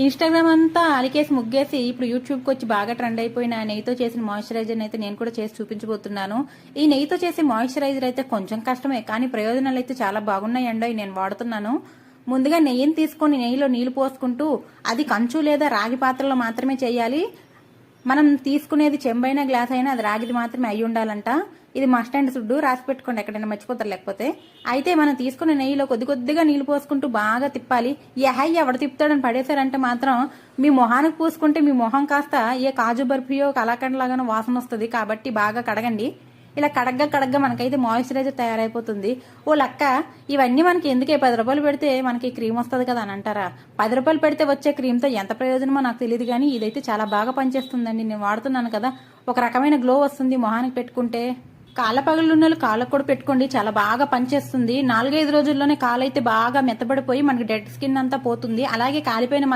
Instagram అంతా అలికేసి ముగ్గేసి ఇప్పుడు యూట్యూబ్కి వచ్చి బాగా ట్రెండ్ అయిపోయిన నెయ్యితో చేసిన మాయిశ్చరైజర్ అయితే నేను కూడా చేసి చూపించబోతున్నాను. ఈ నెయ్యితో చేసే మాయిశ్చరైజర్ అయితే కొంచెం కష్టమే, కానీ ప్రయోజనాలు అయితే చాలా బాగున్నాయండో నేను వాడుతున్నాను. ముందుగా నెయ్యిని తీసుకొని నెయ్యిలో నీళ్లు పోసుకుంటూ అది కంచు లేదా రాగి పాత్రలో మాత్రమే చేయాలి. మనం తీసుకునేది చెంబైన గ్లాస్ అయినా అది రాగిది మాత్రమే అయి ఉండాలంట. ఇది మస్ట్ అండ్ షుడ్, రాసి పెట్టుకోండి, ఎక్కడైనా మర్చిపోతారు లేకపోతే. అయితే మనం తీసుకునే నెయ్యిలో కొద్ది కొద్దిగా నీళ్లు పోసుకుంటూ బాగా తిప్పాలి. ఎవడు తిప్పుతాడని పడేశారంటే మాత్రం మీ మొహానికి పూసుకుంటే మీ మొహం కాస్త ఏ కాజు బర్ఫీయో కలాకండ్ లాగానో వాసన వస్తుంది. కాబట్టి బాగా కడగండి. ఇలా కడగ్గా మనకైతే మాయిశ్చరైజర్ తయారైపోతుంది. ఓ లక్క, ఇవన్నీ మనకి ఎందుకే 10 రూపాయలు పెడితే మనకి క్రీమ్ వస్తుంది కదా అని అంటారా? 10 రూపాయలు పెడితే వచ్చే క్రీమ్తో ఎంత ప్రయోజనమో నాకు తెలియదు, కానీ ఇదైతే చాలా బాగా పనిచేస్తుందండి. నేను వాడుతున్నాను కదా, ఒక రకమైన గ్లో వస్తుంది మొహానికి పెట్టుకుంటే. కాళ్ళ పగులున్నోళ్ళు కాళ్ళకు కూడా పెట్టుకోండి, చాలా బాగా పనిచేస్తుంది. 4-5 రోజుల్లోనే కాలైతే బాగా మెత్తబడిపోయి మనకి డెడ్ స్కిన్ అంతా పోతుంది. అలాగే కాలిపోయిన